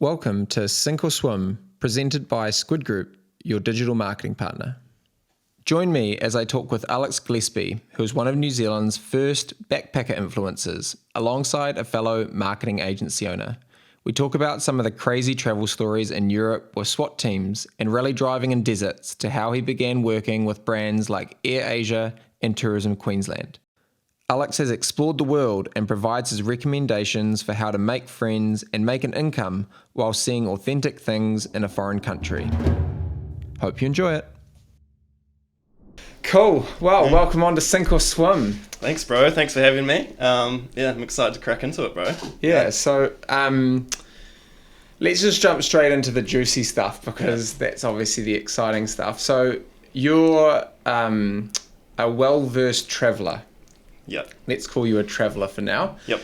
Welcome to Sink or Swim, presented by Squid Group, your digital marketing partner. Join me as I talk with Alex Gillespie, who is one of New Zealand's first backpacker influencers, alongside a fellow marketing agency owner. We talk about some of the crazy travel stories in Europe with SWAT teams and rally driving in deserts, to how he began working with brands like AirAsia and Tourism Queensland. Alex has explored the world and provides his recommendations for how to make friends and make an income while seeing authentic things in a foreign country. Hope you enjoy it. Cool. Well, welcome on to Sink or Swim. Thanks, bro. Thanks for having me. I'm excited to crack into it, bro. Yeah, so let's just jump straight into the juicy stuff, because that's obviously the exciting stuff. So you're a well-versed traveller. Yep. Let's call you a traveller for now. Yep.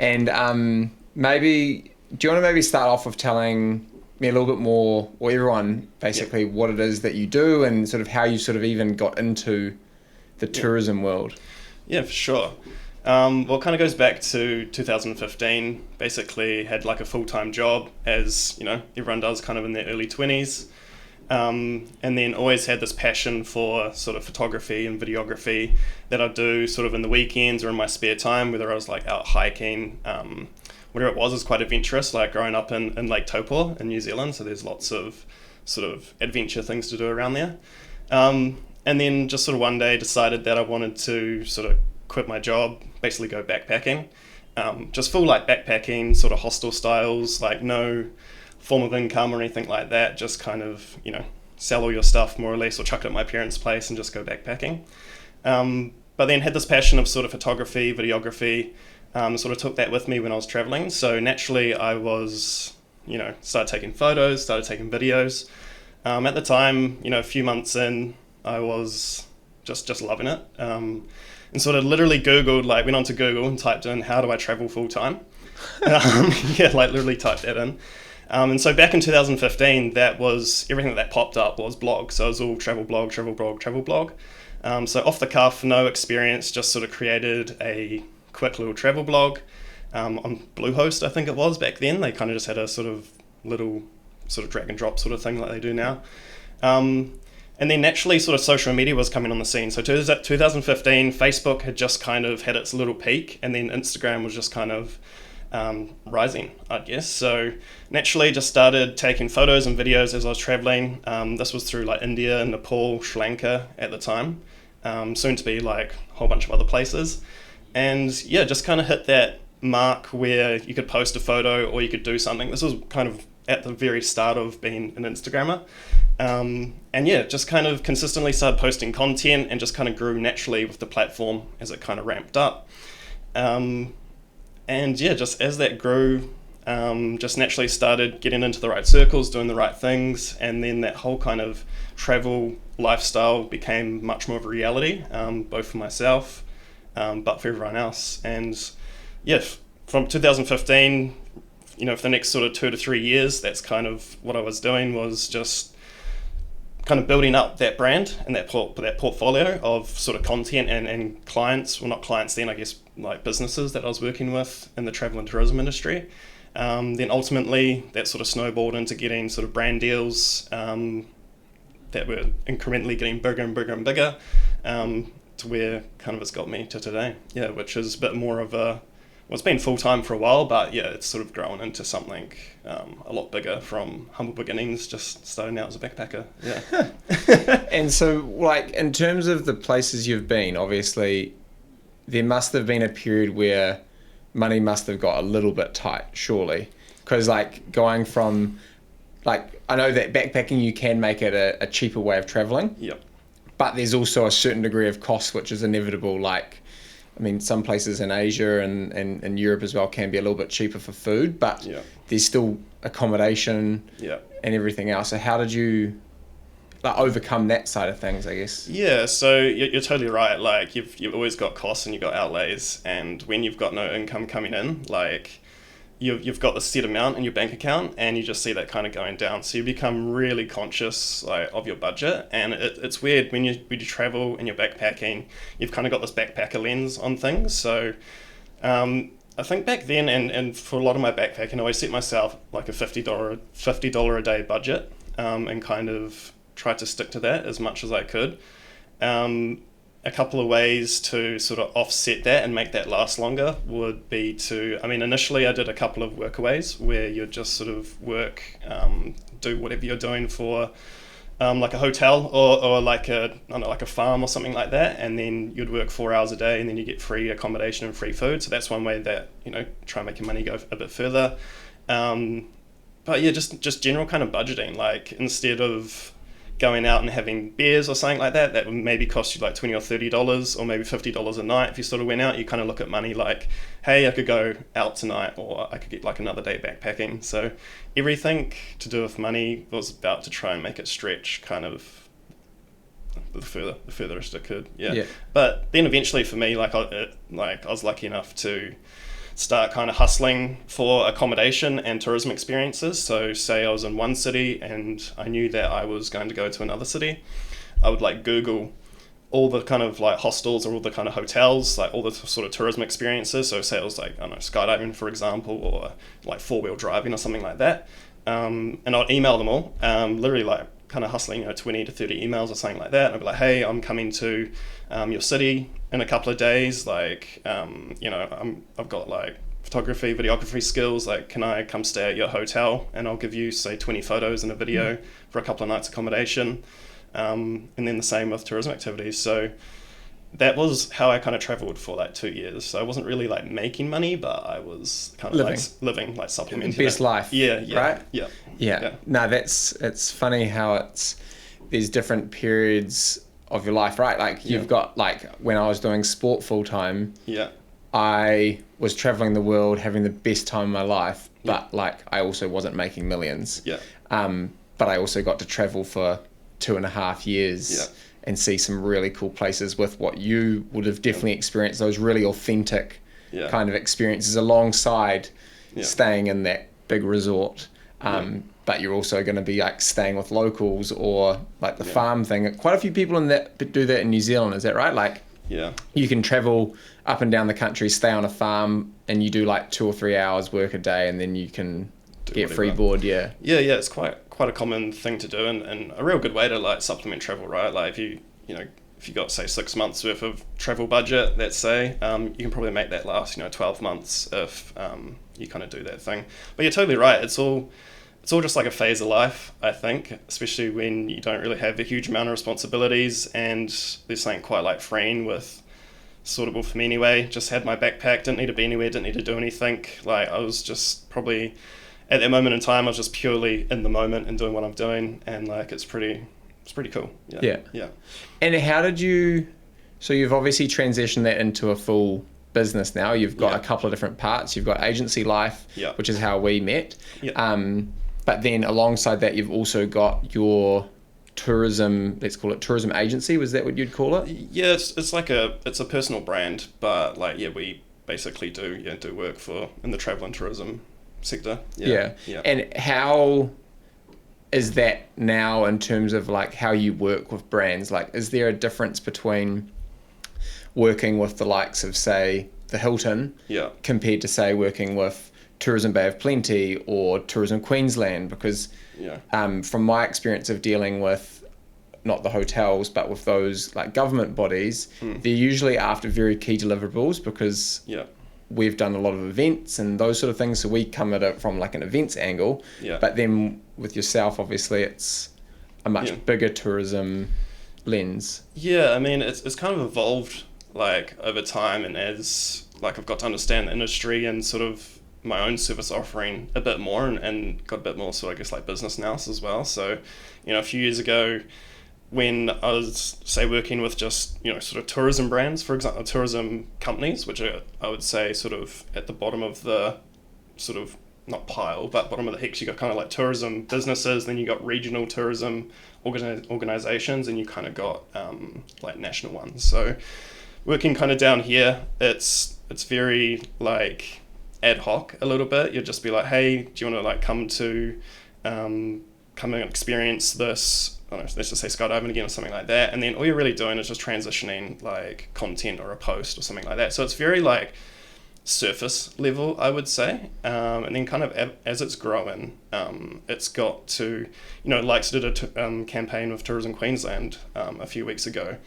And do you want to maybe start off with telling me a little bit more, or everyone basically, what it is that you do and sort of how you sort of even got into the tourism world? Yeah, for sure. Well, it kind of goes back to 2015. Basically had like a full-time job, as you know, everyone does kind of in their early 20s. And then always had this passion for sort of photography and videography that I do sort of in the weekends or in my spare time, whether I was like out hiking, whatever it was quite adventurous, like growing up in Lake Taupo in New Zealand. So there's lots of sort of adventure things to do around there. And then just sort of one day decided that I wanted to sort of quit my job, basically go backpacking, just full like backpacking, sort of hostel styles, like no form of income or anything like that, just kind of, you know, sell all your stuff more or less, or chuck it at my parents' place and just go backpacking. But then had this passion of sort of photography, videography, sort of took that with me when I was traveling. So naturally I was, you know, started taking photos, started taking videos. At the time, you know, a few months in, I was just loving it. And sort of literally Googled, like went onto Google and typed in, how do I travel full time? Like literally typed that in. And so back in 2015, that was everything that popped up was blog. So it was all travel blog. So off the cuff, no experience, just sort of created a quick little travel blog on Bluehost, I think it was back then. They kind of just had a sort of little sort of drag and drop sort of thing like they do now. And then naturally sort of social media was coming on the scene. So 2015, Facebook had just kind of had its little peak, and then Instagram was just kind of rising, I guess. So naturally just started taking photos and videos as I was traveling. This was through like India, Nepal, Sri Lanka at the time, soon to be like a whole bunch of other places. And yeah, just kind of hit that mark where you could post a photo or you could do something. This was kind of at the very start of being an Instagrammer. And yeah, just kind of consistently started posting content and just kind of grew naturally with the platform as it kind of ramped up. And yeah, just as that grew, just naturally started getting into the right circles, doing the right things, and then that whole kind of travel lifestyle became much more of a reality, both for myself, but for everyone else. And yeah, from 2015, you know, for the next sort of 2 to 3 years, that's kind of what I was doing, was just kind of building up that brand and that portfolio of sort of content and clients, well, not clients then, I guess, like businesses that I was working with in the travel and tourism industry. Then ultimately that sort of snowballed into getting sort of brand deals that were incrementally getting bigger and bigger and bigger, to where kind of it's got me to today. Yeah, which is a bit more of a, well, it's been full-time for a while, but yeah, it's sort of grown into something a lot bigger from humble beginnings, just starting out as a backpacker. Yeah. And so, like, in terms of the places you've been, obviously there must have been a period where money must have got a little bit tight, surely. Because like going from, like, I know that backpacking, you can make it a cheaper way of traveling. Yep. But there's also a certain degree of cost, which is inevitable. Like, I mean, some places in Asia and Europe as well can be a little bit cheaper for food, but there's still accommodation and everything else. So how did you overcome that side of things, I guess? Yeah, so you're totally right. Like you've always got costs and you've got outlays, and when you've got no income coming in, like you've got the set amount in your bank account, and you just see that kind of going down. So you become really conscious of your budget, and it's weird when you travel and you're backpacking. You've kind of got this backpacker lens on things. So I think back then, and for a lot of my backpacking, I always set myself like a $50 a day budget, and kind of tried to stick to that as much as I could. A couple of ways to sort of offset that and make that last longer would be initially I did a couple of workaways where you'd just sort of work, do whatever you're doing for like a hotel or like like a farm or something like that, and then you'd work 4 hours a day and then you get free accommodation and free food. So that's one way that, try and make your money go a bit further. But yeah, just general kind of budgeting, like instead of going out and having beers or something like that would maybe cost you like $20 or $30 or maybe $50 a night. If you sort of went out, you kind of look at money like, hey, I could go out tonight, or I could get like another day backpacking. So everything to do with money was about to try and make it stretch kind of the furthest it could. Yeah. But then eventually for me, I was lucky enough to start kind of hustling for accommodation and tourism experiences. So say I was in one city and I knew that I was going to go to another city, I would like Google all the kind of like hostels or all the kind of hotels, like all the sort of tourism experiences. So say it was like, I don't know, skydiving, for example, or like 4-wheel driving or something like that. And I'd email them all, literally like kind of hustling, 20 to 30 emails or something like that. And I'd be like, hey, I'm coming to your city in a couple of days. Like, I've got like photography, videography skills. Like, can I come stay at your hotel? And I'll give you, say, 20 photos and a video for a couple of nights accommodation. And then the same with tourism activities. So that was how I kind of traveled for like 2 years. So I wasn't really like making money, but I was kind of living, like supplementing best life. Yeah. Right? Yeah. No, it's funny how there's different periods of your life, right? Like you've got like when I was doing sport full time, I was traveling the world, having the best time of my life, but like I also wasn't making millions. But I also got to travel for 2.5 years and see some really cool places with what you would have definitely experienced, those really authentic kind of experiences alongside staying in that big resort. But you're also going to be like staying with locals or like the farm thing. Quite a few people do that in New Zealand, is that right? Like you can travel up and down the country, stay on a farm, and you do like 2 or 3 hours work a day, and then you can get free board. It's quite a common thing to do, and a real good way to like supplement travel, right? Like if you got say 6 months worth of travel budget, let's say, you can probably make that last 12 months if you kind of do that thing. But you're totally right, it's all just like a phase of life, I think, especially when you don't really have a huge amount of responsibilities, and there's something quite like freeing with suitable for me anyway. Just had my backpack, didn't need to be anywhere, didn't need to do anything. Like I was just probably at that moment in time, I was just purely in the moment and doing what I'm doing, and like it's pretty cool. Yeah. And how did you? So you've obviously transitioned that into a full business now. You've got a couple of different parts. You've got agency life, which is how we met. But then alongside that, you've also got your tourism, let's call it tourism agency. Was that what you'd call it? Yeah, it's like it's a personal brand, but like we basically do work in the travel and tourism sector. And how is that now in terms of like how you work with brands? Like, is there a difference between working with the likes of, say, the Hilton compared to, say, working with Tourism Bay of Plenty or Tourism Queensland? Because from my experience of dealing with not the hotels but with those like government bodies, they're usually after very key deliverables, because we've done a lot of events and those sort of things, so we come at it from like an events angle. But then with yourself, obviously it's a much bigger tourism lens. I mean it's kind of evolved like over time, and as like I've got to understand the industry and sort of my own service offering a bit more, and got a bit more sort of, I guess, like business nous as well. So a few years ago when I was, say, working with just sort of tourism brands, for example, tourism companies, which are, I would say, sort of at the bottom of the sort of not pile but bottom of the hex. You got kind of like tourism businesses, then you got regional tourism organizations, and you kind of got like national ones. So working kind of down here, it's very like ad hoc a little bit. You'll just be like, hey, do you want to like come and experience this, I don't know, let's just say skydiving again or something like that, and then all you're really doing is just transitioning like content or a post or something like that. So it's very like surface level, I would say. And then kind of as it's growing, it's got to, Likes did a campaign with Tourism Queensland a few weeks ago.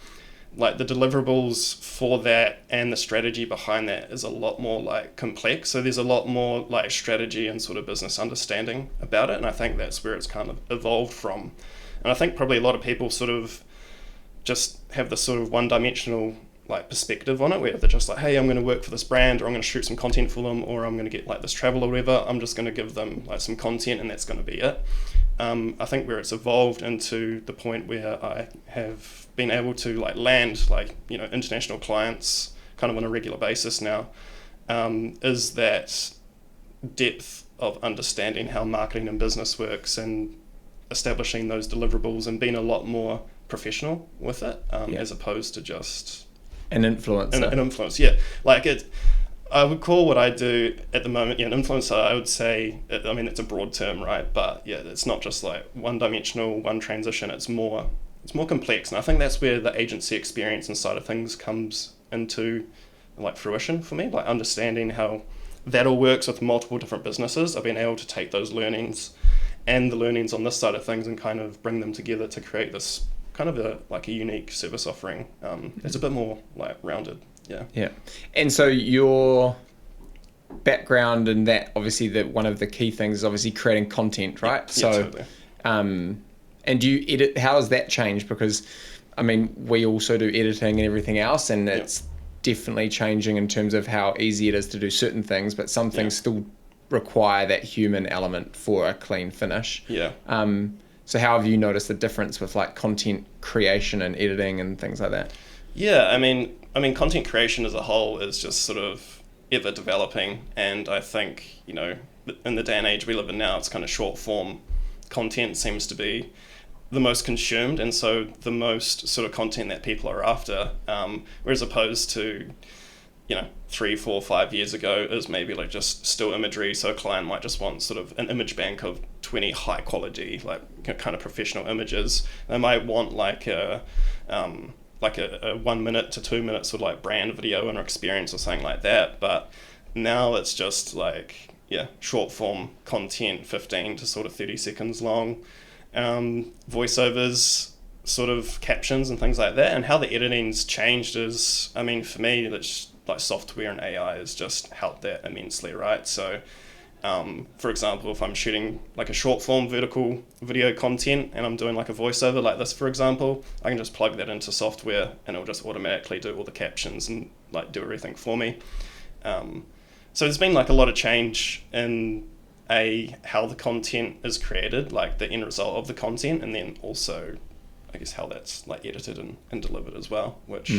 Like the deliverables for that and the strategy behind that is a lot more like complex. So there's a lot more like strategy and sort of business understanding about it. And I think that's where it's kind of evolved from. And I think probably a lot of people sort of just have this sort of one-dimensional like perspective on it, where they're just like, hey, I'm going to work for this brand, or I'm going to shoot some content for them, or I'm going to get like this travel or whatever. I'm just going to give them like some content and that's going to be it. I think where it's evolved into the point where I have been able to like land like, international clients kind of on a regular basis now, is that depth of understanding how marketing and business works and establishing those deliverables and being a lot more professional with it, as opposed to just an influencer. An influence, yeah. Like I would call what I do at the moment, an influencer. I would say, it's a broad term, right? But yeah, it's not just like one dimensional, one transition. It's more complex, and I think that's where the agency experience and side of things comes into like fruition for me. Like understanding how that all works with multiple different businesses. I've been able to take those learnings and the learnings on this side of things and kind of bring them together to create this kind of a unique service offering. It's a bit more like rounded. Yeah. And so your background in that, obviously that one of the key things is obviously creating content, right? Yeah, so totally. And do you edit? How has that changed? Because we also do editing and everything else, and it's definitely changing in terms of how easy it is to do certain things, but some things still require that human element for a clean finish. So how have you noticed the difference with like content creation and editing and things like that? Yeah, I mean, content creation as a whole is just sort of ever developing, and I think, in the day and age we live in now, it's kind of short form content seems to be the most consumed, and so the most sort of content that people are after, whereas opposed to 3, 4, 5 years ago is maybe like just still imagery. So a client might just want sort of an image bank of 20 high quality, like kind of professional images. They might want like a 1 minute to 2 minutes sort of like brand video and experience or something like that. But now it's just like, short form content, 15 to sort of 30 seconds long, voiceovers, sort of captions and things like that. And how the editing's changed is, for me, that's like software and AI has just helped that immensely, right? So, for example, if I'm shooting like a short form vertical video content and I'm doing like a voiceover like this, for example, I can just plug that into software and it'll just automatically do all the captions and like do everything for me. So there's been like a lot of change in how the content is created, like the end result of the content, and then also I guess how that's like edited and delivered as well, which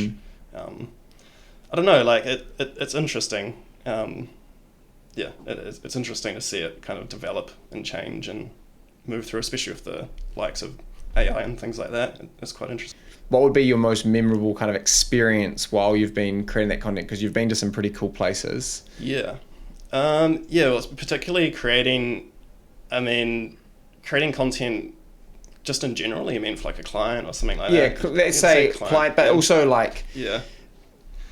I don't know, like it's interesting. It's interesting to see it kind of develop and change and move through, especially with the likes of AI and things like that. It's quite interesting. What would be your most memorable kind of experience while you've been creating that content? Because you've been to some pretty cool places. Well, it's particularly creating content just in general, for like a client or something like that. Yeah, let's say client, but also like... Yeah.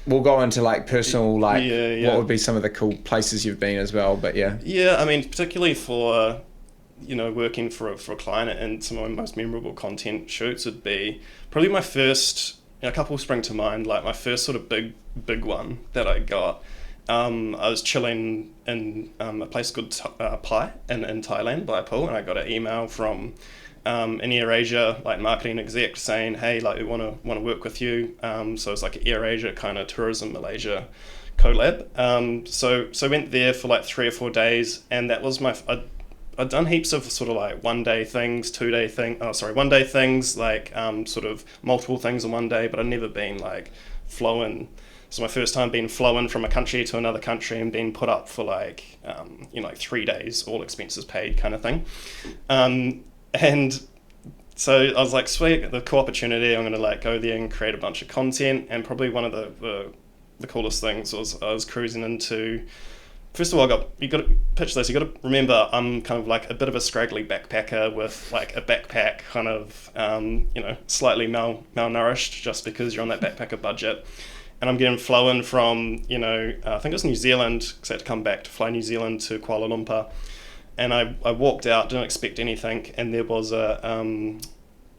We'll go into like personal, like what would be some of the cool places you've been as well, but yeah. Yeah, particularly for, working for a client, and some of my most memorable content shoots would be probably my first, a couple spring to mind, like my first sort of big one that I got. I was chilling in a place called Pai in Thailand by a pool, and I got an email from an AirAsia like marketing exec saying, hey, like we want to work with you. So it's like an AirAsia kind of tourism Malaysia collab. So went there for like 3 or 4 days, and that was I'd done heaps of sort of like 1 day things, 1 day things, like sort of multiple things in 1 day, but I'd never been like flown. So my first time being flown from a country to another country and being put up for like 3 days, all expenses paid kind of thing. And so I was like, sweet, the cool opportunity, I'm going to like go there and create a bunch of content. And probably one of the coolest things was I was cruising into, first of all, you got to picture this, you got to remember I'm kind of like a bit of a scraggly backpacker with like a backpack kind of, slightly malnourished just because you're on that backpacker budget. and I'm getting flown from, I think it was New Zealand, because I had to come back to fly New Zealand to Kuala Lumpur. And I walked out, didn't expect anything, and there was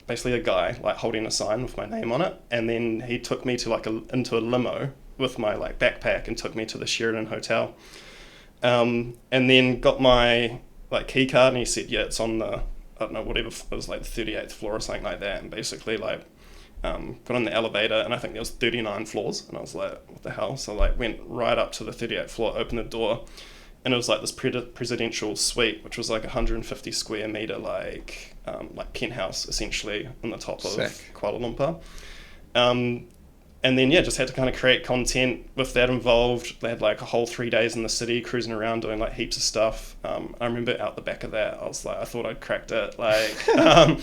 basically a guy like holding a sign with my name on it, and then he took me to into a limo with my like backpack and took me to the Sheraton Hotel, and then got my like key card, and he said, yeah, it's on the, I don't know, whatever, it was like the 38th floor or something like that, and basically like got on the elevator, and I think there was 39 floors, and I was like, what the hell? So like went right up to the 38th floor, opened the door, and it was like this presidential suite, which was like 150 square meter, like penthouse essentially on the top of Kuala Lumpur. And then, just had to kind of create content with that involved. They had like a whole 3 days in the city, cruising around, doing like heaps of stuff. I remember out the back of that, I was like, I thought I'd cracked it. Like, that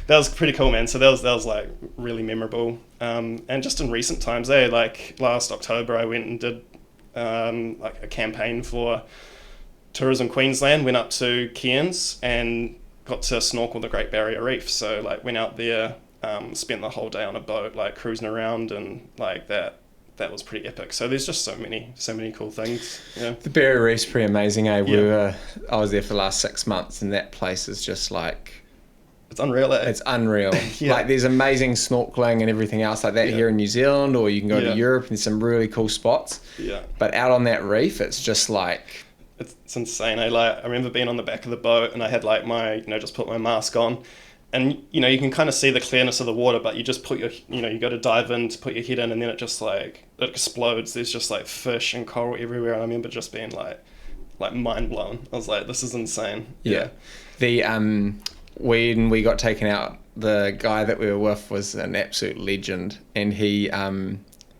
was pretty cool, man. So that was like really memorable. And just in recent times, like last October, I went and did like a campaign for Tourism Queensland, went up to Cairns and got to snorkel the Great Barrier Reef. So like went out there, spent the whole day on a boat, like cruising around, and like that was pretty epic. So there's just so many cool things. Yeah. The Barrier Reef's pretty amazing, eh? Yeah. I was there for the last 6 months, and that place is just like, it's unreal, eh? It's unreal. Yeah. Like there's amazing snorkeling and everything else like that here in New Zealand, or you can go to Europe and there's some really cool spots. Yeah. But out on that reef, it's just like, it's insane. I remember being on the back of the boat, and I had like my, just put my mask on, and you can kind of see the clearness of the water, but you just put your, you got to dive in to put your head in, and then it just like, it explodes. There's just like fish and coral everywhere. And I remember just being like mind blown. I was like, this is insane. Yeah. The when we got taken out, the guy that we were with was an absolute legend, and he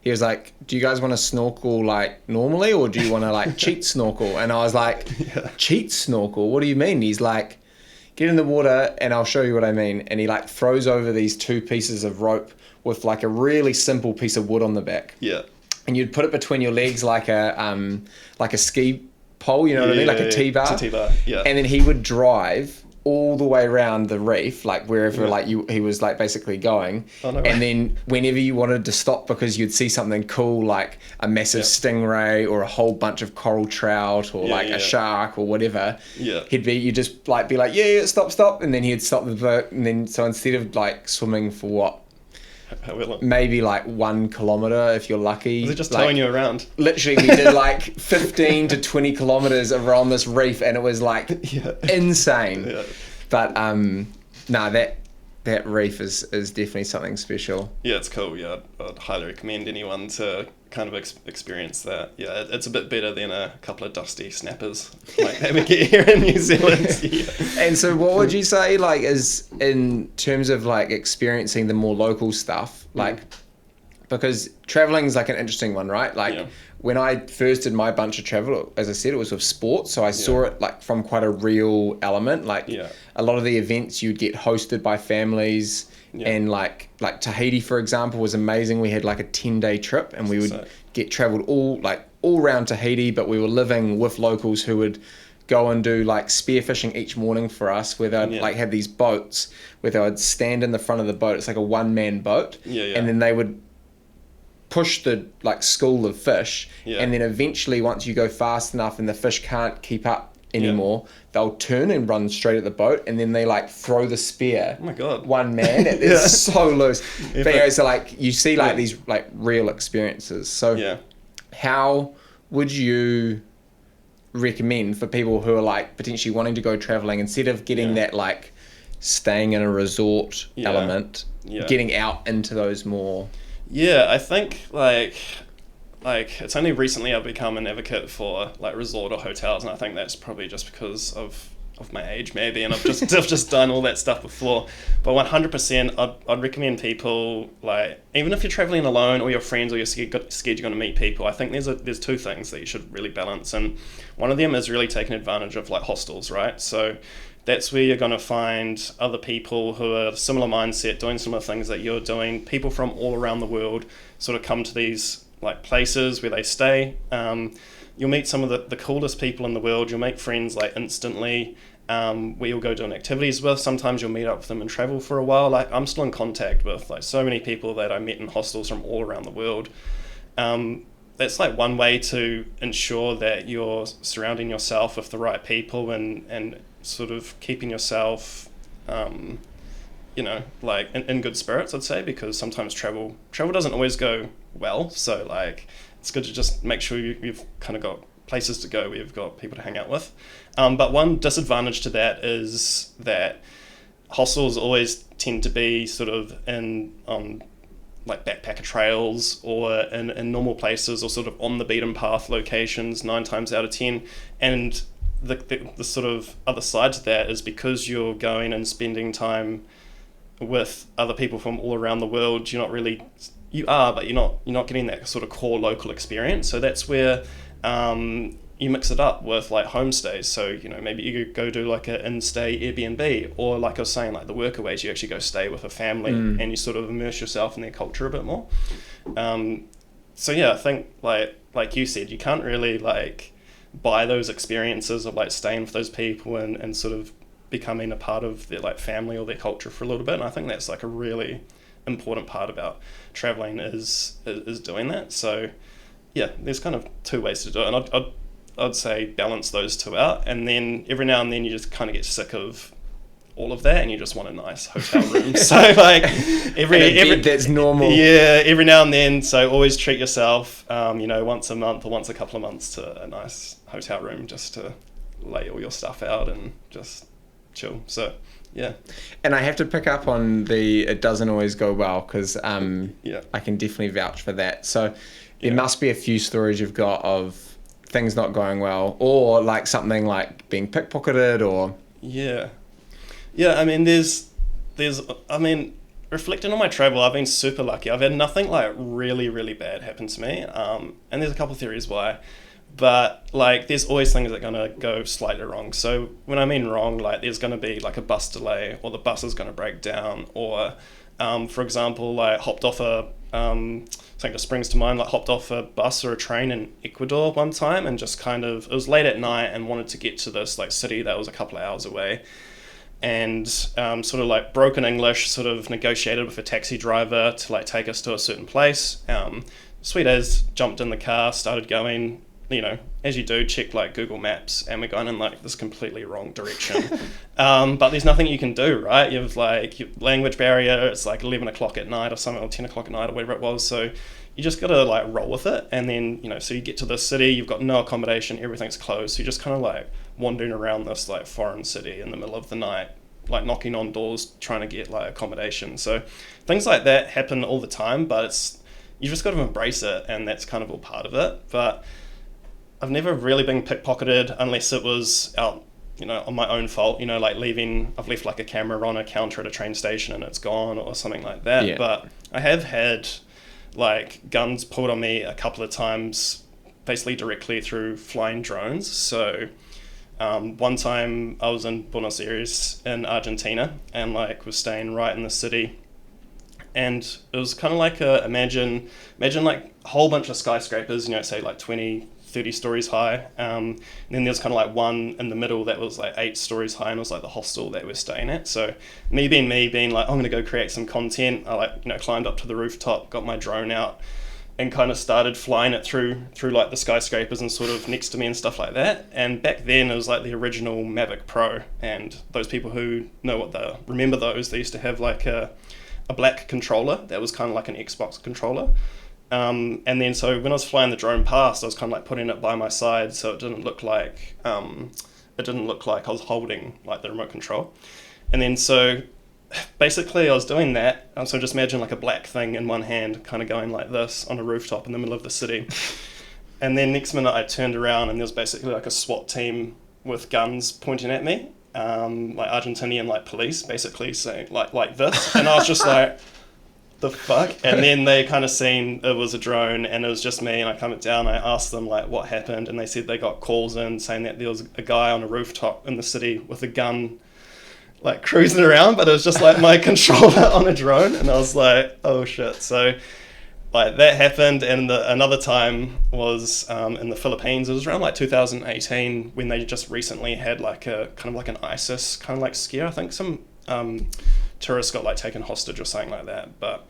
was like, do you guys want to snorkel like normally, or do you want to like cheat snorkel? And I was like, cheat snorkel? What do you mean? He's like, get in the water and I'll show you what I mean. And he like throws over these 2 pieces of rope with like a really simple piece of wood on the back. Yeah. And you'd put it between your legs like a ski pole, you know what I mean? Like a T-bar. It's a T-bar, yeah. And then he would drive all the way around the reef, like wherever he was like basically going. Oh, no and way. Then whenever you wanted to stop because you'd see something cool, like a massive stingray or a whole bunch of coral trout or a shark or whatever, you just like be like, stop, and then he'd stop the boat. And then so instead of like swimming for what, maybe like 1 kilometer if you're lucky. Was it just like, towing you around? Literally, we did like 15 to 20 kilometers around this reef, and it was like insane. Yeah. But that reef is definitely something special. Yeah, it's cool. Yeah, I'd highly recommend anyone to kind of experience that. Yeah, it's a bit better than a couple of dusty snappers like that we get here in New Zealand. Yeah. And so what would you say like is in terms of like experiencing the more local stuff, like because traveling is like an interesting one, right? Like when I first did my bunch of travel, as I said, it was with sports, so I saw it like from quite a real element. Like a lot of the events you'd get hosted by families. And like Tahiti, for example, was amazing. We had like a 10-day trip, and we would get traveled all around Tahiti, but we were living with locals who would go and do like spearfishing each morning for us, where they'd like have these boats where they would stand in the front of the boat. It's like a 1-man boat, and then they would push the like school of fish, and then eventually once you go fast enough and the fish can't keep up anymore, they'll turn and run straight at the boat, and then they like throw the spear. Oh my god! 1 man, it's so loose. But so like you see like these like real experiences. So how would you recommend for people who are like potentially wanting to go traveling, instead of getting that like staying in a resort element, getting out into those more? Yeah, I think like it's only recently I've become an advocate for like resort or hotels, and I think that's probably just because of my age maybe, and I've just done all that stuff before. But 100% I'd recommend people, like even if you're traveling alone or your friends, or you're scared you're going to meet people, I think there's 2 things that you should really balance, and one of them is really taking advantage of like hostels, right? So that's where you're going to find other people who are similar mindset, doing similar things that you're doing. People from all around the world sort of come to these like places where they stay. You'll meet some of the coolest people in the world. You'll make friends like instantly, where you'll go doing activities with. Sometimes you'll meet up with them and travel for a while. Like I'm still in contact with like so many people that I met in hostels from all around the world. that's like one way to ensure that you're surrounding yourself with the right people and sort of keeping yourself, like in good spirits, I'd say, because sometimes travel doesn't always go well. So like it's good to just make sure you've kind of got places to go where you've got people to hang out with. But one disadvantage to that is that hostels always tend to be sort of in like backpacker trails or in normal places or sort of on the beaten path locations 9 times out of 10. And the sort of other side to that is because you're going and spending time with other people from all around the world, but you're not getting that sort of core local experience. So that's where you mix it up with like homestays. So maybe you could go do like an in-stay Airbnb, or like I was saying, like the workaways, you actually go stay with a family and you sort of immerse yourself in their culture a bit more. So yeah, I think like you said, you can't really like buy those experiences of like staying with those people and sort of becoming a part of their like family or their culture for a little bit. And I think that's like a really important part about traveling is doing that. So yeah, there's kind of 2 ways to do it, and I'd say balance those 2 out, and then every now and then you just kind of get sick of all of that and you just want a nice hotel room. So like every that's normal. Yeah, every now and then. So always treat yourself, once a month or once a couple of months to a nice hotel room just to lay all your stuff out and just chill. So yeah. And I have to pick up on it doesn't always go well, because I can definitely vouch for that. So there must be a few stories you've got of things not going well, or like something like being pickpocketed, or I mean there's reflecting on my travel, I've been super lucky. I've had nothing like really, really bad happen to me, and there's a couple of theories why, but like there's always things that are gonna go slightly wrong. So when I mean wrong, like there's gonna be like a bus delay, or the bus is gonna break down, or for example, like hopped off something that springs to mind, like hopped off a bus or a train in Ecuador one time, and just it was late at night and wanted to get to this like city that was a couple of hours away, and sort of like broken English, sort of negotiated with a taxi driver to like take us to a certain place. Sweet as, jumped in the car, started going, as you do, check like Google Maps, and we're going in like this completely wrong direction. But there's nothing you can do, right? You have like your language barrier, it's like 11 o'clock at night or something, or 10 o'clock at night or whatever it was. So you just gotta like roll with it. And then, so you get to this city, you've got no accommodation, everything's closed. So you're just kind of like wandering around this like foreign city in the middle of the night, like knocking on doors, trying to get like accommodation. So things like that happen all the time, but you just got to embrace it, and that's kind of all part of it. But I've never really been pickpocketed unless it was out, on my own fault, like I've left like a camera on a counter at a train station and it's gone or something like that. Yeah. But I have had like guns pulled on me a couple of times, basically directly through flying drones. So one time I was in Buenos Aires in Argentina and like was staying right in the city. And it was kind of like imagine like a whole bunch of skyscrapers, say like 20, 30 stories high. And then there's kind of like one in the middle that was like 8 stories high, and it was like the hostel that we're staying at. So me being like, I'm going to go create some content. I climbed up to the rooftop, got my drone out, and kind of started flying it through like the skyscrapers and sort of next to me and stuff like that. And back then it was like the original Mavic Pro, and those people who remember those, they used to have like a black controller that was kind of like an Xbox controller. And then so when I was flying the drone past, I was kind of like putting it by my side so it didn't look like I was holding like the remote control. And then so basically I was doing that, so just imagine like a black thing in one hand kind of going like this on a rooftop in the middle of the city. And then next minute I turned around and there was basically like a SWAT team with guns pointing at me, like Argentinian like police basically saying like this, and I was just like, the fuck? And then they kind of seen it was a drone and it was just me, and I come down, I asked them like what happened, and they said they got calls in saying that there was a guy on a rooftop in the city with a gun like cruising around, but it was just like my controller on a drone, and I was like, oh shit. So like that happened. And another time was in the Philippines. It was around like 2018 when they just recently had like a kind of like an ISIS kind of like scare. I think some tourists got like taken hostage or something like that. But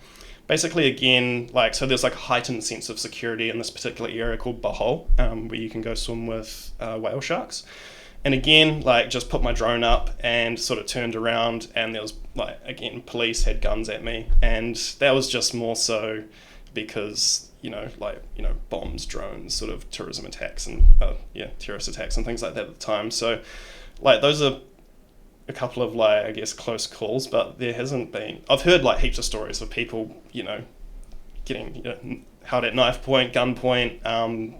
basically, again, like, so there's like a heightened sense of security in this particular area called Bahol, where you can go swim with whale sharks. And again, like, just put my drone up and sort of turned around, and there was, like, again, police had guns at me. And that was just more so because, bombs, drones, sort of tourism attacks and, terrorist attacks and things like that at the time. So, like, those are a couple of, like, I guess, close calls, but there hasn't been... I've heard, like, heaps of stories of people, getting, held at knife point, gunpoint,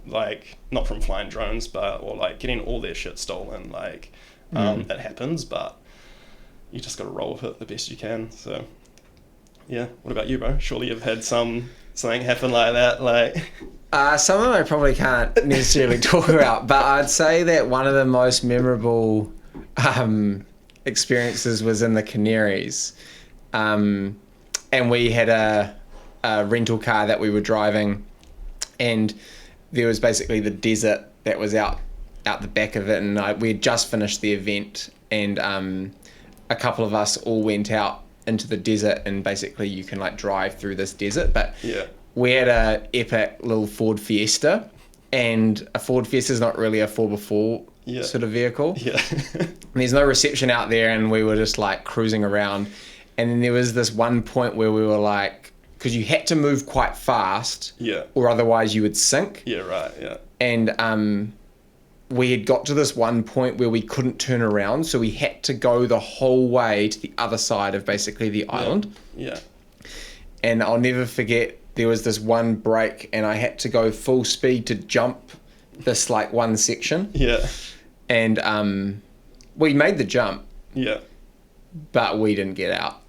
like, not from flying drones, or like getting all their shit stolen. Like, that happens, but you just got to roll with it the best you can. So, yeah. What about you, bro? Surely you've had something happen like that, like... Some of them I probably can't necessarily talk about, but I'd say that one of the most memorable experiences was in the Canaries. And we had a rental car that we were driving, and there was basically the desert that was out the back of it, and we had just finished the event, and a couple of us all went out into the desert, and basically you can like drive through this desert, but we had a epic little Ford Fiesta, and a Ford Fiesta is not really a 4x4 sort of vehicle. And there's no reception out there, and we were just like cruising around, and then there was this one point where we were like, because you had to move quite fast, or otherwise you would sink. And we had got to this one point where we couldn't turn around, so we had to go the whole way to the other side of basically the island. And I'll never forget, there was this one break, and I had to go full speed to jump this like one section. And we made the jump. But we didn't get out.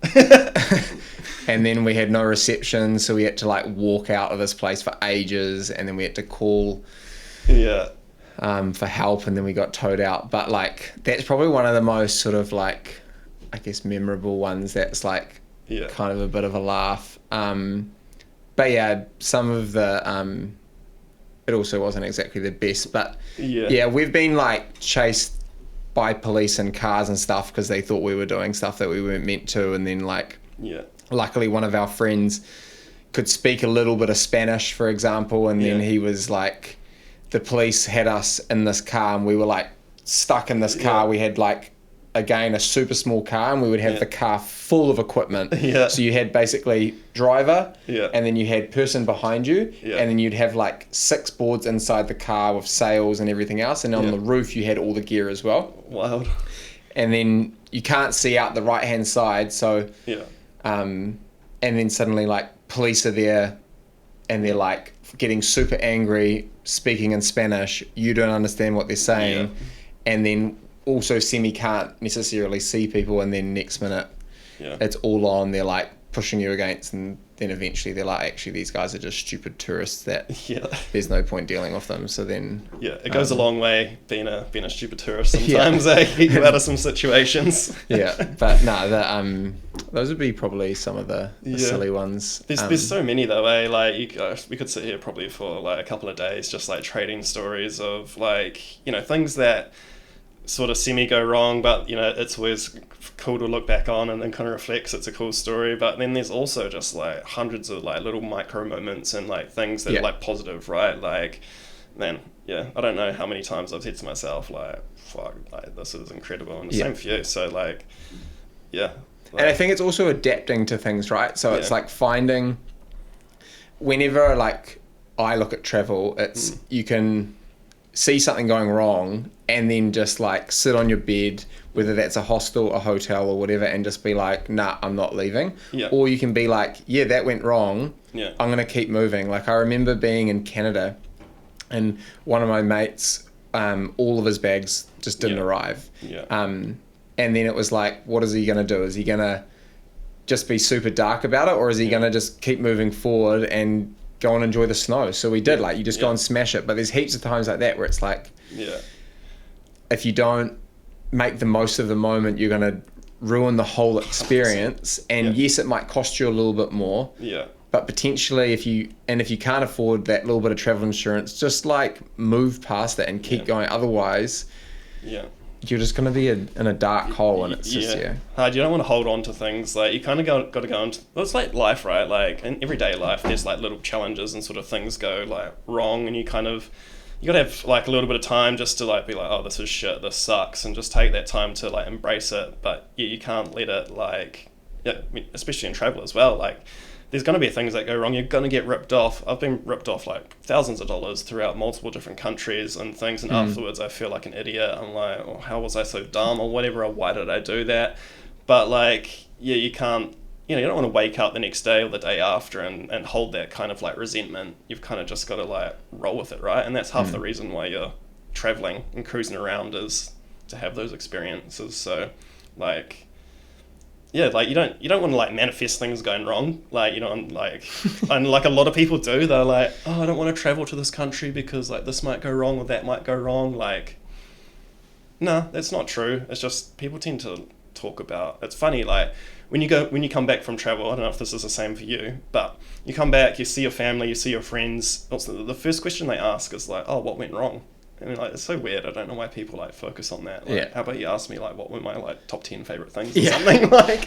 And then we had no reception, so we had to like walk out of this place for ages, and then we had to call for help, and then we got towed out. But like, that's probably one of the most sort of like, I guess, memorable ones. That's like kind of a bit of a laugh. But yeah, some of the it also wasn't exactly the best, but we've been like chased by police in cars and stuff because they thought we were doing stuff that we weren't meant to, and then like luckily one of our friends could speak a little bit of Spanish, for example, and then he was like, the police had us in this car, and we were like stuck in this car. We had like, again, a super small car, and we would have the car full of equipment. So you had basically driver, and then you had person behind you, and then you'd have like 6 boards inside the car with sails and everything else, and on the roof you had all the gear as well. Wild. And then you can't see out the right hand side, so and then suddenly like police are there, and they're like getting super angry, speaking in Spanish. You don't understand what they're saying, and then also semi can't necessarily see people, and then next minute it's all on. They're like pushing you against, and then eventually they're like, actually these guys are just stupid tourists that there's no point dealing with them. So then it goes a long way being a stupid tourist sometimes. Get you out of some situations. But no, those would be probably some of the silly ones. There's so many though, like we could sit here probably for like a couple of days just like trading stories of like, things that sort of semi go wrong, but it's always cool to look back on, and then kind of reflects it's a cool story. But then there's also just like hundreds of like little micro moments and like things that are like positive, right? Like, man, I don't know how many times I've said to myself like, fuck, like this is incredible, and the same for you. So like, and I think it's also adapting to things, right? So it's like finding, whenever like I look at travel, it's you can see something going wrong, and then just like sit on your bed, whether that's a hostel, a hotel, or whatever, and just be like, nah, I'm not leaving. Or you can be like, that went wrong, I'm gonna keep moving. Like, I remember being in Canada, and one of my mates, all of his bags just didn't arrive. And then it was like, what is he gonna do? Is he gonna just be super dark about it, or is he gonna just keep moving forward and go and enjoy the snow? So we did, like, you just go and smash it. But there's heaps of times like that where it's like, if you don't make the most of the moment, you're going to ruin the whole experience. And yes, it might cost you a little bit more, but potentially if you can't afford that little bit of travel insurance, just like move past it and keep going. Otherwise you're just going to be in a dark hole, and it's just, hard. You don't want to hold on to things. Like, you kind of got to go into, well, it's like life, right? Like, in everyday life, there's like little challenges and sort of things go like wrong, and you got to have like a little bit of time just to like be like, oh, this is shit, this sucks, and just take that time to like embrace it. But yeah, you can't let it like, especially in travel as well, like, there's going to be things that go wrong. You're going to get ripped off. I've been ripped off like thousands of dollars throughout multiple different countries and things. And afterwards I feel like an idiot. I'm like, oh, how was I so dumb or whatever? Or why did I do that? But like, yeah, you can't, you don't want to wake up the next day or the day after and hold that kind of like resentment. You've kind of just got to like roll with it, right? And that's half the reason why you're traveling and cruising around, is to have those experiences. So like, yeah, like you don't want to like manifest things going wrong, like, like, and like a lot of people do. They're like, oh, I don't want to travel to this country because like this might go wrong or that might go wrong. Like, no, that's not true. It's just people tend to talk about. It's funny, like when you come back from travel. I don't know if this is the same for you, but you come back, you see your family, you see your friends. Also, the first question they ask is like, oh, what went wrong? I mean, like, it's so weird. I don't know why people like focus on that. Like, how about you ask me like what were my like top 10 favorite things or something like?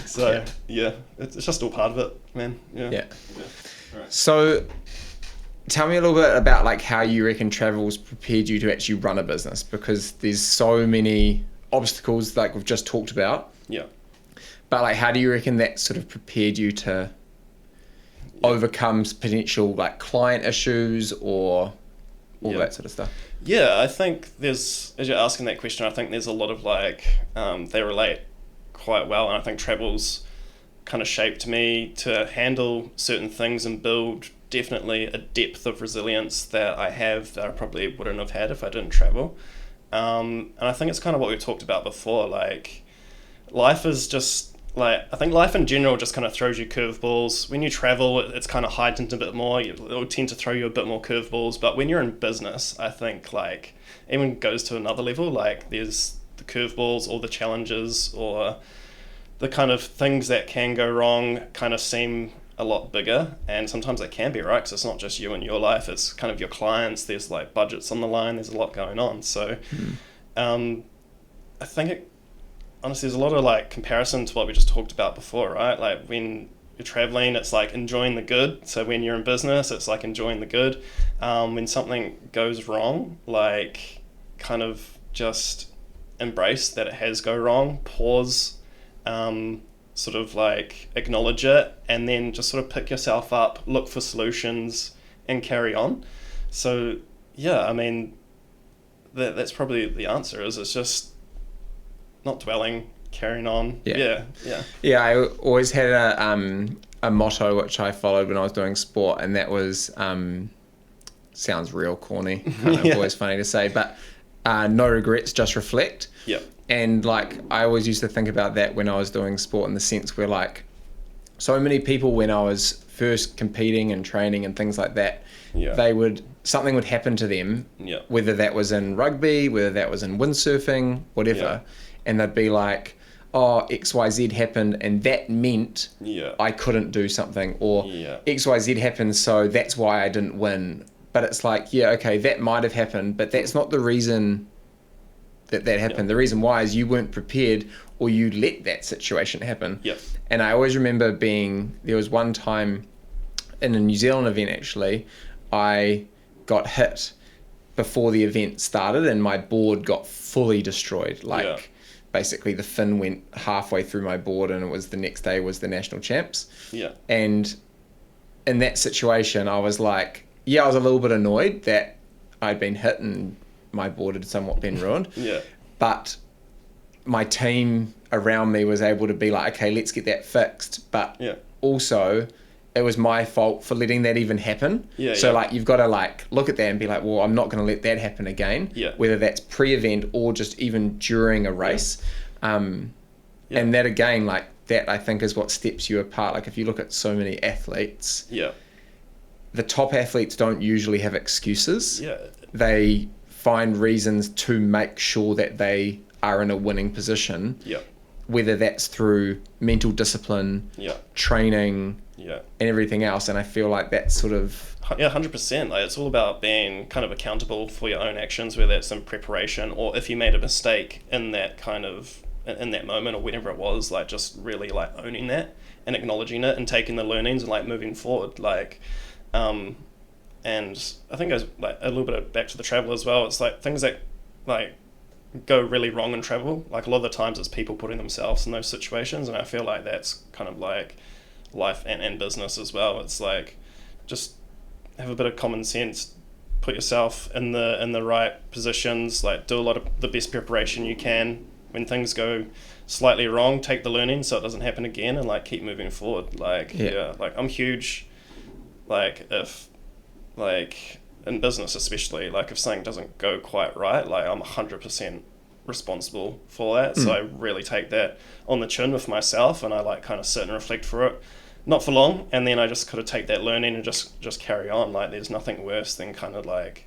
So it's just all part of it, man. Yeah. Right. So, tell me a little bit about like how you reckon travel's prepared you to actually run a business, because there's so many obstacles like we've just talked about. Yeah. But like, how do you reckon that sort of prepared you to overcome potential like client issues or all that sort of stuff? Yeah, I think as you're asking that question, I think there's a lot of like, they relate quite well. And I think travel's kind of shaped me to handle certain things and build definitely a depth of resilience that I have that I probably wouldn't have had if I didn't travel. And I think it's kind of what we talked about before. Like, life is just, like, I think life in general just kind of throws you curveballs. When you travel, it's kind of heightened a bit more. It'll tend to throw you a bit more curveballs. But when you're in business, I think, like, even goes to another level. Like, there's the curveballs or the challenges or the kind of things that can go wrong kind of seem a lot bigger. And sometimes it can be, right? Because it's not just you and your life. It's kind of your clients. There's, like, budgets on the line. There's a lot going on. So I think honestly, there's a lot of like comparison to what we just talked about before, right? Like when you're traveling, it's like enjoying the good. So when you're in business, it's like enjoying the good. When something goes wrong, like kind of just embrace that it has go wrong, pause, sort of like acknowledge it, and then just sort of pick yourself up, look for solutions, and carry on. So yeah, I mean, that's probably the answer. Is it's just not dwelling, carrying on. Yeah. I always had a motto which I followed when I was doing sport, and that was sounds real corny, kind of always funny to say, but no regrets, just reflect. Yeah. And like I always used to think about that when I was doing sport, in the sense where like so many people when I was first competing and training and things like that, something would happen to them, whether that was in rugby, whether that was in windsurfing, whatever. And they'd be like, oh, XYZ happened and that meant I couldn't do something, or XYZ happened so that's why I didn't win. But it's like, okay, that might have happened, but that's not the reason that happened. The reason why is you weren't prepared, or you let that situation happen. And I always remember there was one time in a New Zealand event, actually, I got hit before the event started and my board got fully destroyed. Basically the fin went halfway through my board, and it was the next day was the national champs. And in that situation, I was like, I was a little bit annoyed that I'd been hit and my board had somewhat been ruined. But my team around me was able to be like, okay, let's get that fixed. But also, it was my fault for letting that even happen. Like, you've got to like look at that and be like, well, I'm not going to let that happen again. Whether that's pre-event or just even during a race. And that again, like that, I think is what steps you apart. Like if you look at so many athletes, the top athletes don't usually have excuses. They find reasons to make sure that they are in a winning position. whether that's through mental discipline, training, and everything else. And I feel like that's sort of... Yeah, 100%. Like, it's all about being kind of accountable for your own actions, whether it's in preparation or if you made a mistake in that moment or whatever it was, like just really like owning that and acknowledging it and taking the learnings and like moving forward. Like, and I think it goes like a little bit back to the travel as well. It's like things that like go really wrong in travel. Like a lot of the times it's people putting themselves in those situations, and I feel like that's kind of like life and business as well. It's like just have a bit of common sense, put yourself in the right positions, like do a lot of the best preparation you can. When things go slightly wrong, take the learning so it doesn't happen again, and like keep moving forward. Like like I'm huge, like if like in business especially, like if something doesn't go quite right, like I'm 100% responsible for that. So I really take that on the chin with myself, and I like kind of sit and reflect for it. Not for long, and then I just kind of take that learning and just carry on. Like there's nothing worse than kind of like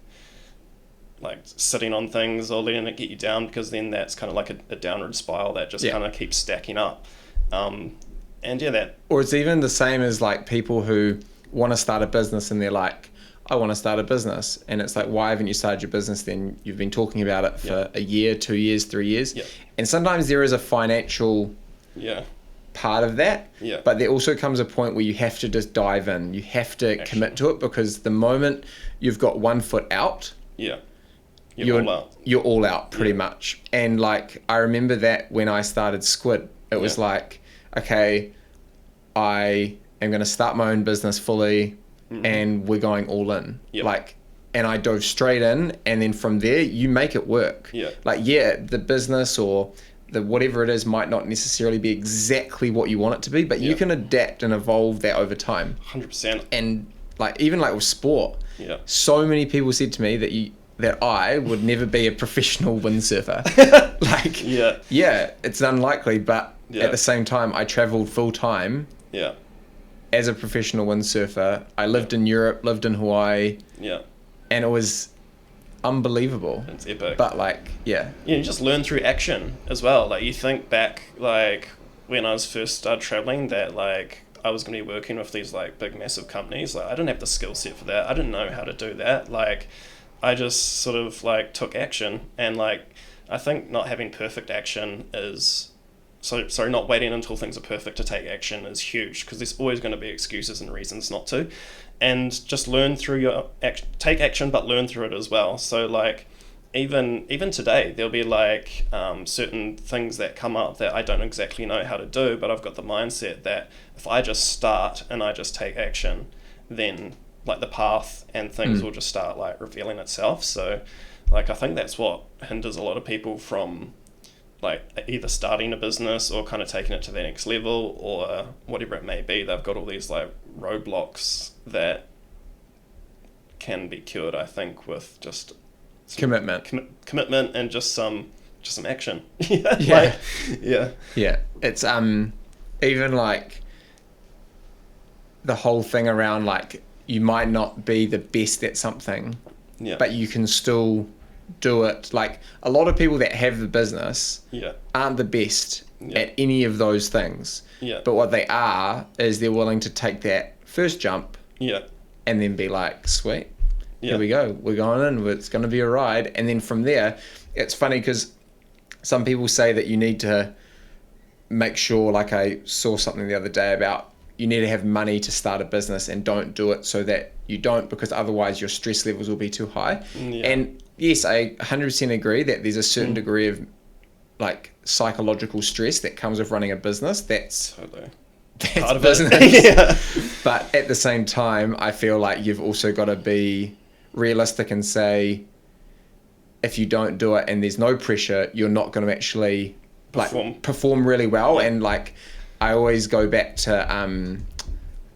sitting on things or letting it get you down, because then that's kind of like a downward spiral that just kind of keeps stacking up. And that... Or it's even the same as like people who want to start a business and they're like, I want to start a business. And it's like, why haven't you started your business then? You've been talking about it for a year, 2 years, 3 years. And sometimes there is a financial... part of that, but there also comes a point where you have to just dive in. You have to commit to it, because the moment you've got 1 foot out, you're all out pretty much. And like I remember that when I started Squid, it was like, okay, I am going to start my own business fully, and we're going all in. Like, and I dove straight in, and then from there you make it work. Like the business or the whatever it is might not necessarily be exactly what you want it to be, but you can adapt and evolve that over time. 100%. And like even like with sport, so many people said to me that I would never be a professional windsurfer. Like it's unlikely, but at the same time I traveled full time as a professional windsurfer. I lived in Europe, lived in Hawaii, and it was unbelievable. It's epic. But like you just learn through action as well. Like you think back, like when I was first started traveling, that like I was going to be working with these like big massive companies. Like I didn't have the skill set for that. I didn't know how to do that. Like I just sort of like took action, and like I think not having perfect action is not waiting until things are perfect to take action is huge, because there's always going to be excuses and reasons not to. And just learn through take action, but learn through it as well. So like even today there'll be like certain things that come up that I don't exactly know how to do, but I've got the mindset that if I just start and I just take action, then like the path and things will just start like revealing itself. So like I think that's what hinders a lot of people from like either starting a business or kind of taking it to the next level or whatever it may be. They've got all these like roadblocks that can be cured, I think, with just commitment and just some action. Yeah. It's even like the whole thing around like you might not be the best at something, but you can still do it. Like a lot of people that have the business aren't the best at any of those things, but what they are is they're willing to take that first jump and then be like, sweet, here we go, we're going in, it's going to be a ride. And then from there, it's funny because some people say that you need to make sure, like I saw something the other day about you need to have money to start a business, and don't do it so that you don't, because otherwise your stress levels will be too high. And yes, I 100% agree that there's a certain degree of like psychological stress that comes with running a business. That's part of business. But at the same time, I feel like you've also got to be realistic and say, if you don't do it and there's no pressure, you're not going to actually perform really well. And like I always go back to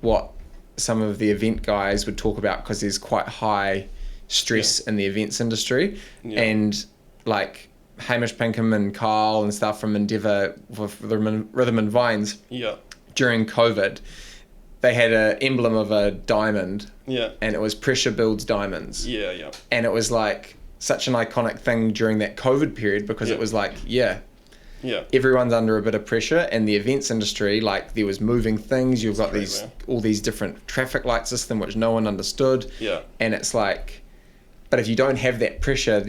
what some of the event guys would talk about, because there's quite high stress in the events industry. And like Hamish Pinkham and Carl and stuff from Endeavour with Rhythm and Vines during COVID, they had an emblem of a diamond and it was pressure builds diamonds. And it was like such an iconic thing during that COVID period, because it was like Yeah. everyone's under a bit of pressure, and the events industry, like there was moving things, you've got all these different traffic light system which no one understood. Yeah. And it's like, but if you don't have that pressure,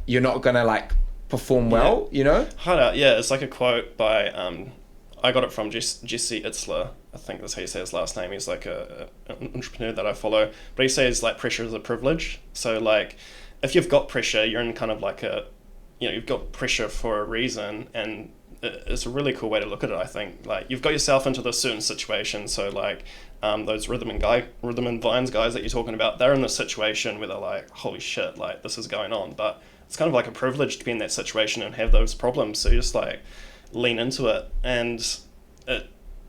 you're not gonna like perform well, you know? Yeah, it's like a quote by I got it from Jesse Itzler. I think that's how you say his last name. He's like an entrepreneur that I follow. But he says like pressure is a privilege. So like if you've got pressure, you're in kind of like you've got pressure for a reason, and it's a really cool way to look at it, I think. Like you've got yourself into this certain situation, so like those Rhythm and Vines guys that you're talking about, they're in this situation where they're like, holy shit, like this is going on. But it's kind of like a privilege to be in that situation and have those problems. So you just like lean into it, and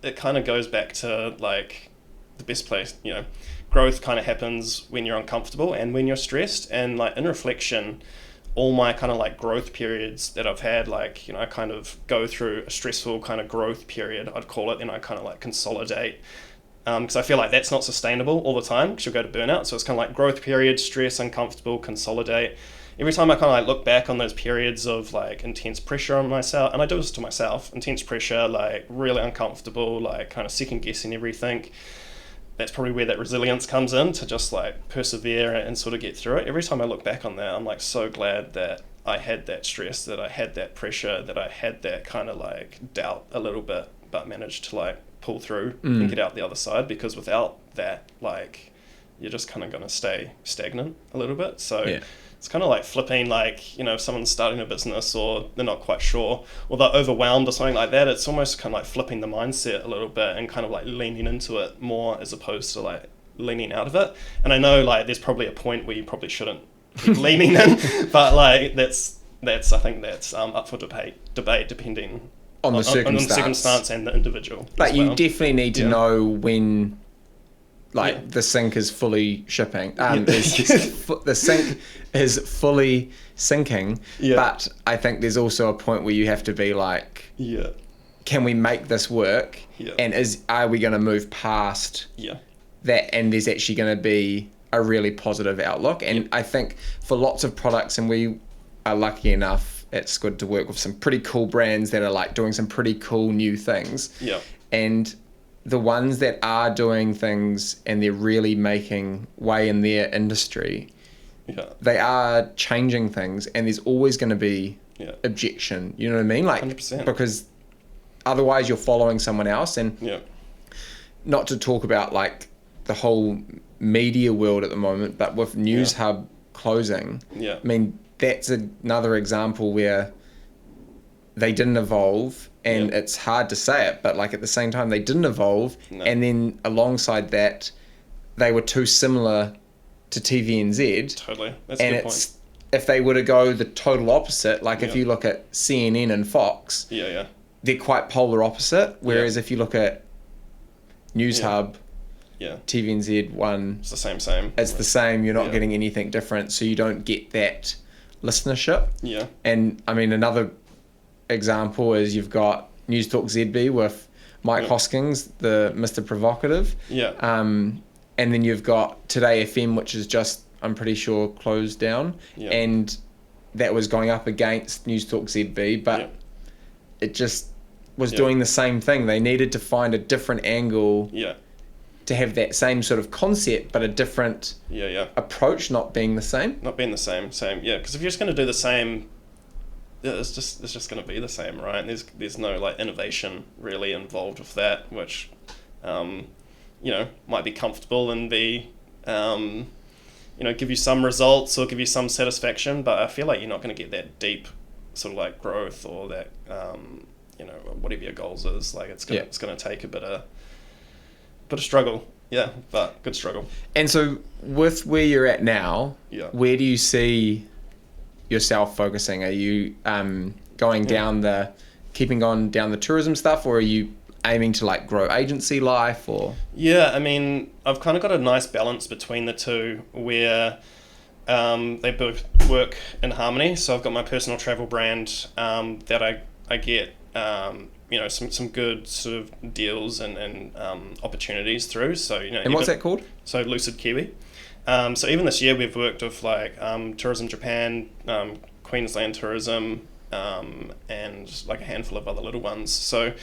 it kind of goes back to like the best place, you know, growth kind of happens when you're uncomfortable and when you're stressed. And like in reflection, all my kind of like growth periods that I've had, like, you know, I kind of go through a stressful kind of growth period, I'd call it, and I kind of like consolidate, because I feel like that's not sustainable all the time, because you'll go to burnout. So it's kind of like growth period, stress, uncomfortable, consolidate. Every time I kind of like look back on those periods of like intense pressure on myself, and I do this to myself, intense pressure, like really uncomfortable, like kind of second guessing everything, that's probably where that resilience comes in, to just like persevere and sort of get through it. Every time I look back on that, I'm like so glad that I had that stress, that I had that pressure, that I had that kind of like doubt a little bit, but managed to like pull through and get out the other side, because without that, like, you're just kind of going to stay stagnant a little bit. So it's kind of like flipping, like, you know, if someone's starting a business or they're not quite sure or they're overwhelmed or something like that, it's almost kind of like flipping the mindset a little bit and kind of like leaning into it more as opposed to like leaning out of it. And I know like there's probably a point where you probably shouldn't keep leaning in, but like that's I think that's up for debate depending on the circumstance and the individual. But you definitely need to know when the sink is fully shipping. The sink is fully sinking. But I think there's also a point where you have to be like, can we make this work? And are we going to move past that? And there's actually going to be a really positive outlook. And I think for lots of products, and we are lucky enough at Squid to work with some pretty cool brands that are like doing some pretty cool new things. And the ones that are doing things and they're really making way in their industry, they are changing things, and there's always going to be objection. You know what I mean? Like, 100%. Because otherwise you're following someone else. And not to talk about like the whole media world at the moment, but with News Hub closing, I mean, that's another example where they didn't evolve. And it's hard to say it, but like at the same time, they didn't evolve. And then alongside that, they were too similar to TVNZ. Totally. That's a good point. If they were to go the total opposite, like if you look at CNN and Fox, they're quite polar opposite. Whereas if you look at News Hub, TVNZ one, it's the same. It's the same. You're not getting anything different. So you don't get that listenership. And I mean, another example is you've got News Talk ZB with Mike Hoskins, the Mr. Provocative. And then you've got Today FM, which is just, I'm pretty sure, closed down. And that was going up against News Talk ZB, but it just was doing the same thing. They needed to find a different angle to have that same sort of concept, but a different approach, not being the same. Because if you're just going to do the same, it's just going to be the same, right? And there's no like innovation really involved with that, which you know, might be comfortable and be you know, give you some results or give you some satisfaction, but I feel like you're not going to get that deep sort of like growth or that you know, whatever your goals is. Like it's going to take a bit of struggle, but good struggle. And so with where you're at now, where do you see yourself focusing? Are you keeping on down the tourism stuff, or are you aiming to like grow agency life? Or I mean, I've kind of got a nice balance between the two where they both work in harmony. So I've got my personal travel brand that I get you know, some good sort of deals and opportunities through. So, you know, and what's that called? So Lucid Kiwi. So even this year we've worked with like Tourism Japan, Queensland Tourism, and like a handful of other little ones. So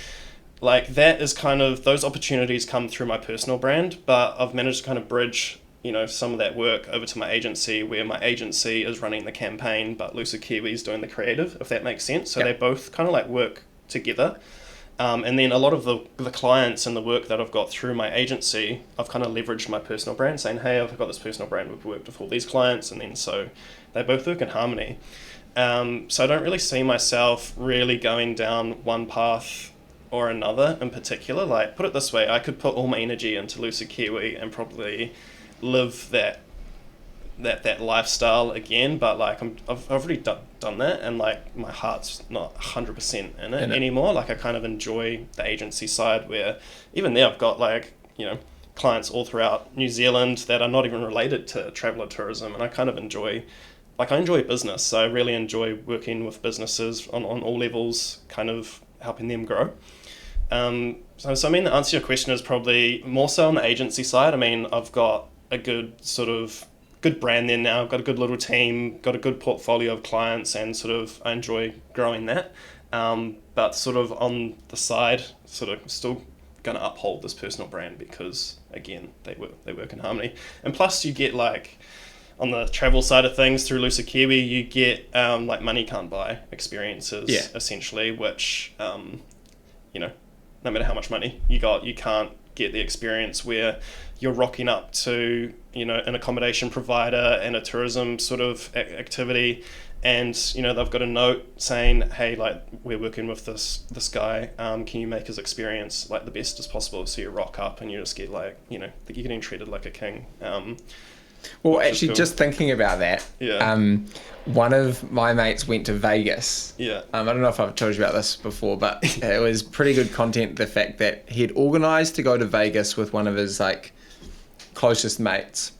like that is kind of, those opportunities come through my personal brand, but I've managed to kind of bridge, some of that work over to my agency, where my agency is running the campaign, but Lucid Kiwi's doing the creative, if that makes sense. So they both kind of like work together. And then a lot of the clients and the work that I've got through my agency, I've kind of leveraged my personal brand, saying, hey, I've got this personal brand, we've worked with all these clients, and then so they both work in harmony. So I don't really see myself really going down one path or another in particular. Like, put it this way, I could put all my energy into Lucid Kiwi and probably live that lifestyle again, but like I've already done that, and like my heart's not 100% in it anymore. Like I kind of enjoy the agency side, where even there I've got like clients all throughout New Zealand that are not even related to traveller tourism, and I kind of enjoy business. So I really enjoy working with businesses on all levels, kind of helping them grow. So I mean, the answer to your question is probably more so on the agency side. I mean, I've got a good brand there now. I've got a good little team, got a good portfolio of clients, and sort of I enjoy growing that. But sort of on the side, sort of still going to uphold this personal brand, because again, they work in harmony. And plus you get like, on the travel side of things through Lucid Kiwi, you get like money can't buy experiences, essentially, which no matter how much money you got, you can't get the experience where you're rocking up to an accommodation provider and a tourism sort of activity, and they've got a note saying, hey, like, we're working with this guy, can you make his experience like the best as possible? So you rock up and you just get like, you're getting treated like a king. Well, actually, cool. Just thinking about that, one of my mates went to Vegas. I don't know if I've told you about this before, but it was pretty good content, the fact that he had organised to go to Vegas with one of his like closest mates.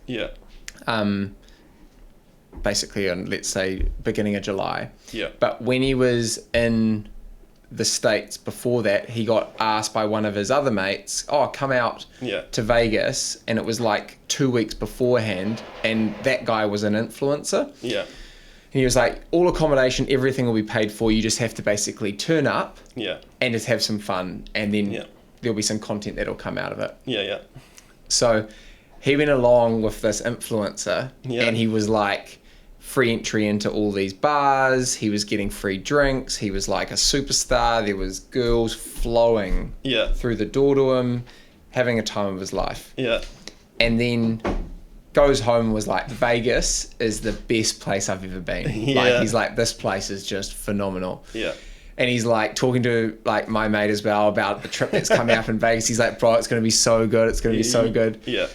Basically on, let's say, beginning of July. But when he was in the States before that, he got asked by one of his other mates, come out to Vegas, and it was like 2 weeks beforehand, and that guy was an influencer. And he was like, all accommodation, everything will be paid for, you just have to basically turn up and just have some fun, and then there'll be some content that'll come out of it. So he went along with this influencer, and he was like, free entry into all these bars, he was getting free drinks, he was like a superstar, there was girls flowing through the door to him, having a time of his life. And then goes home and was like, Vegas is the best place I've ever been. Like, he's like, this place is just phenomenal. And he's like talking to like my mate as well about the trip that's coming up in Vegas. He's like, bro, it's going to be so good, it's going to be so good.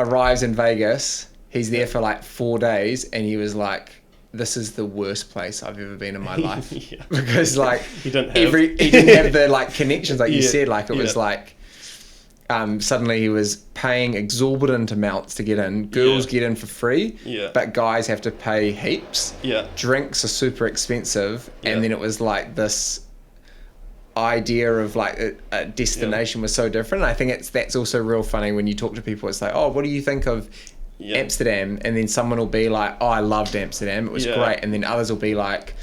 Arrives in Vegas, he's there for like 4 days, and he was like, this is the worst place I've ever been in my life. Because like he didn't have the like connections, like you said, like it was like suddenly he was paying exorbitant amounts to get in. Girls get in for free, but guys have to pay heaps. Drinks are super expensive, and then it was like this idea of like a destination was so different. And I think that's also real funny when you talk to people. It's like, oh, what do you think of Amsterdam? And then someone will be like, oh, I loved Amsterdam, it was great. And then others will be like,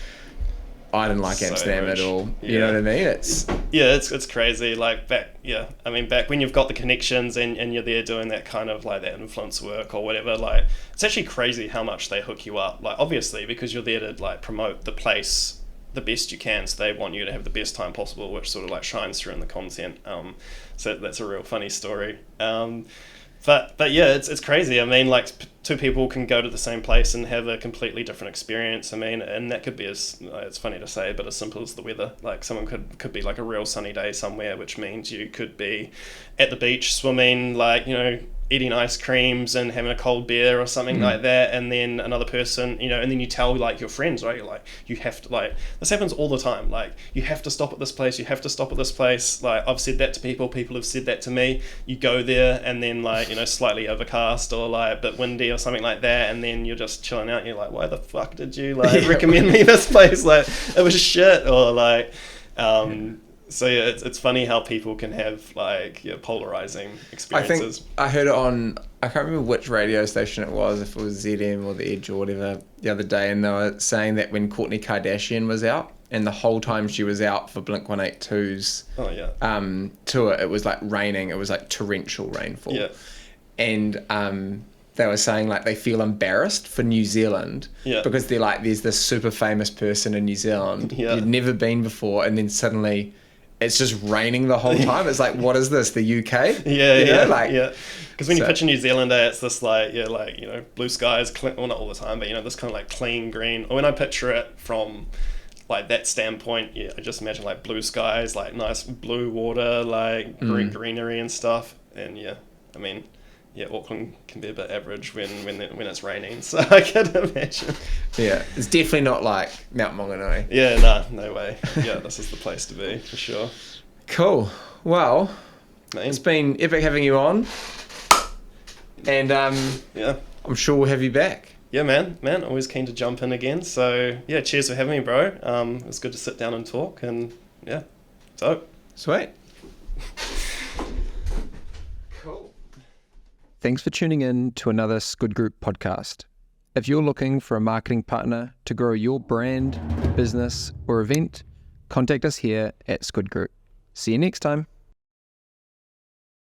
I didn't like Amsterdam at all. You know what I mean? It's crazy. Like back when you've got the connections and you're there doing that kind of like that influence work or whatever, like it's actually crazy how much they hook you up. Like obviously because you're there to like promote the place the best you can, so they want you to have the best time possible, which sort of like shines through in the content. So that's a real funny story. But yeah, it's crazy. I mean, like two people can go to the same place and have a completely different experience. I mean, and that could be it's funny to say, but as simple as the weather. Like someone could be like a real sunny day somewhere, which means you could be at the beach swimming, like, eating ice creams and having a cold beer or something like that, and then another person, and then you tell like your friends, right? You're like, you have to, like, this happens all the time, like you have to stop at this place, you have to stop at this place. Like I've said that to people have said that to me. You go there and then like, slightly overcast or like a bit windy or something like that, and then you're just chilling out and you're like, why the fuck did you like recommend me this place? Like it was shit. Or like So yeah, it's funny how people can have like polarizing I experiences. think I heard it on, I can't remember which radio station it was, if it was ZM or The Edge or whatever, the other day, and they were saying that when Kourtney Kardashian was out, and the whole time she was out for Blink-182's Oh yeah. tour, it was like raining, it was like torrential rainfall. Yeah. And they were saying like they feel embarrassed for New Zealand because they're like, there's this super famous person in New Zealand you'd never been before, and then suddenly it's just raining the whole time. It's like, what is this, the UK? Yeah. Because when you picture New Zealand, it's this like blue skies, well not all the time, but this kind of like clean green. Or when I picture it from like that standpoint, I just imagine like blue skies, like nice blue water, like greenery and stuff. And Auckland can be a bit average when it's raining, so I can imagine. Yeah, it's definitely not like Mount Maunganui. Yeah, no way. Yeah, this is the place to be, for sure. Cool. Well, it's been epic having you on. And I'm sure we'll have you back. Yeah, man, always keen to jump in again. So, yeah, cheers for having me, bro. It was good to sit down and talk, and yeah, dope. Sweet. Thanks for tuning in to another Squid Group podcast. If you're looking for a marketing partner to grow your brand, business, or event, contact us here at Squid Group. See you next time.